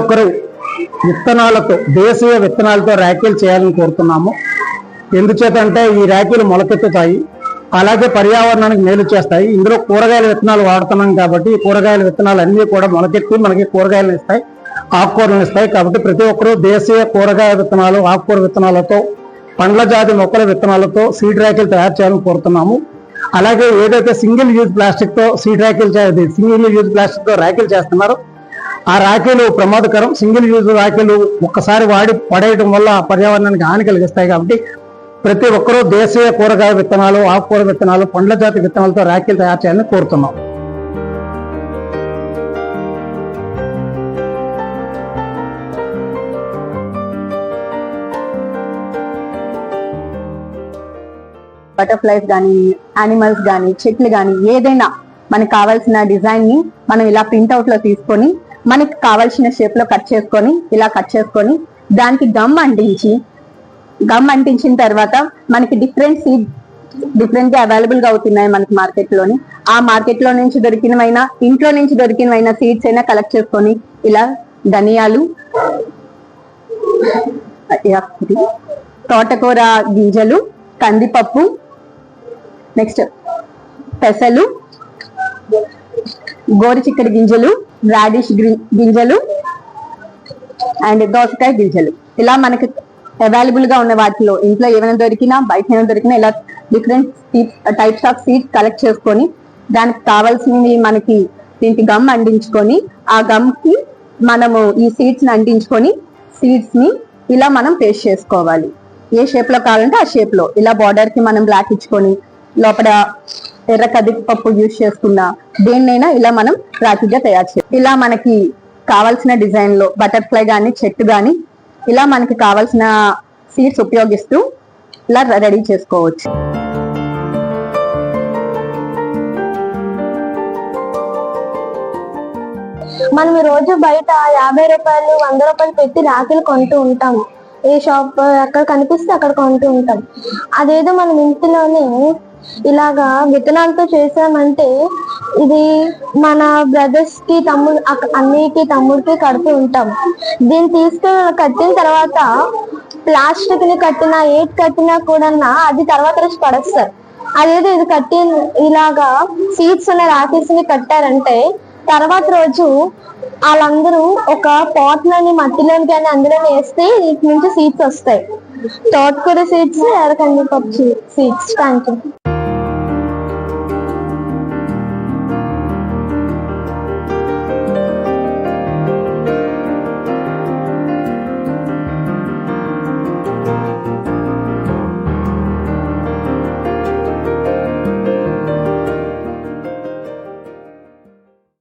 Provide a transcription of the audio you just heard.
ఒక్కరు విత్తనాలతో, దేశీయ విత్తనాలతో ర్యాకీలు చేయాలని కోరుతున్నాము. ఎందుచేతంటే ఈ ర్యాకీలు మొలకెత్తుతాయి, అలాగే పర్యావరణానికి మేలు చేస్తాయి. ఇందులో కూరగాయల విత్తనాలు వాడుతున్నాం కాబట్టి ఈ కూరగాయల విత్తనాలు అన్ని కూడా మొలకెత్తి మనకి కూరగాయలను ఇస్తాయి, ఆకుకూరలను ఇస్తాయి. కాబట్టి ప్రతి ఒక్కరూ దేశీయ కూరగాయ విత్తనాలు, ఆకుకూర విత్తనాలతో, పండ్ల జాతి మొక్కల విత్తనాలతో సీడ్ ర్యాకీలు తయారు చేయాలని కోరుతున్నాము. అలాగే ఏదైతే సింగిల్ యూజ్ ప్లాస్టిక్ తో ర్యాకీలు చేస్తున్నారో ఆ ర్యాకీలు ప్రమాదకరం. సింగిల్ యూజ్ ర్యాకీలు ఒక్కసారి వాడి పడేయడం వల్ల పర్యావరణానికి హాని కలిగిస్తాయి. కాబట్టి ప్రతి ఒక్కరూ దేశీయ కూరగాయ విత్తనాలు, ఆకుకూర విత్తనాలు, పండ్ల జాతి విత్తనాలతో ర్యాకీలు తయారు చేయాలని కోరుతున్నాం. బటర్ఫ్లైస్ కానీ, యానిమల్స్ కానీ, చెట్లు కానీ, ఏదైనా మనకు కావాల్సిన డిజైన్ ని మనం ఇలా ప్రింట్అవుట్ లో తీసుకొని మనకి కావాల్సిన షేప్ లో కట్ చేసుకొని దానికి గమ్ అంటించిన తర్వాత మనకి డిఫరెంట్ గా అవైలబుల్ గా అవుతున్నాయి మనకి మార్కెట్ లోని. ఆ మార్కెట్ లో నుంచి దొరికినవైనా, ఇంట్లో నుంచి దొరికినవైనా సీడ్స్ అయినా కలెక్ట్ చేసుకొని ఇలా ధనియాలు, తోటకూర గింజలు, కందిపప్పు, నెక్స్ట్ పెసలు, గోరుచిక్కడి గింజలు, రాడిష్ గింజలు అండ్ దోసకాయ గింజలు, ఇలా మనకి అవైలబుల్ గా ఉన్న వాటిలో ఇంట్లో ఏమైనా దొరికినా, బయట దొరికినా ఇలా different types of seeds collect చేసుకొని దానికి కావాల్సినవి మనకి దీనికి గమ్ అంటించుకొని ఆ గమ్ కి మనము ఈ సీడ్స్ ని అంటించుకొని సీడ్స్ ని ఇలా మనం పేస్ట్ చేసుకోవాలి. ఏ షేప్ లో కావాలంటే ఆ షేప్ లో ఇలా బార్డర్ కి మనం బ్లాక్ ఇచ్చుకొని లోపల ఎర్ర కందిపప్పు యూజ్ చేసుకున్నా దేన్నైనా ఇలా మనం రాఖీగా తయారు చేయాలి. ఇలా మనకి కావాల్సిన డిజైన్ లో బటర్ఫ్లై గానీ, చెట్టు గానీ ఇలా మనకి కావాల్సిన సీడ్స్ ఉపయోగిస్తూ ఇలా రెడీ చేసుకోవచ్చు. మనం రోజు బయట 50 రూపాయలు 100 రూపాయలు పెట్టి రాఖీలు కొంటూ ఉంటాము. ఏ షాప్ ఎక్కడ కనిపిస్తే అక్కడ కొంటూ ఉంటాం. అదేదో మనం ఇంటిలోనే ఇలాగా విత్తనాలతో చేసామంటే ఇది మన బ్రదర్స్ కి, అన్నయ్యకి, తమ్ముడికి కడుతూ ఉంటాం. దీన్ని తీసుకుని కట్టిన తర్వాత ప్లాస్టిక్ ని కట్టినా, ఏది కట్టినా కూడా అది తర్వాత రోజు పడేస్తారు. అదేదో ఇది కట్టి ఇలాగా సీడ్స్ ఉన్న రాఖీస్ ని కట్టారంటే తర్వాత రోజు వాళ్ళందరూ ఒక పాట్ లోని, మట్టిలోని కానీ అందులోనే వేస్తే వీటి నుంచి సీడ్స్ వస్తాయి. తోటకూర సీడ్స్, ఎర్ర కందిపప్పు సీడ్స్. Thank you.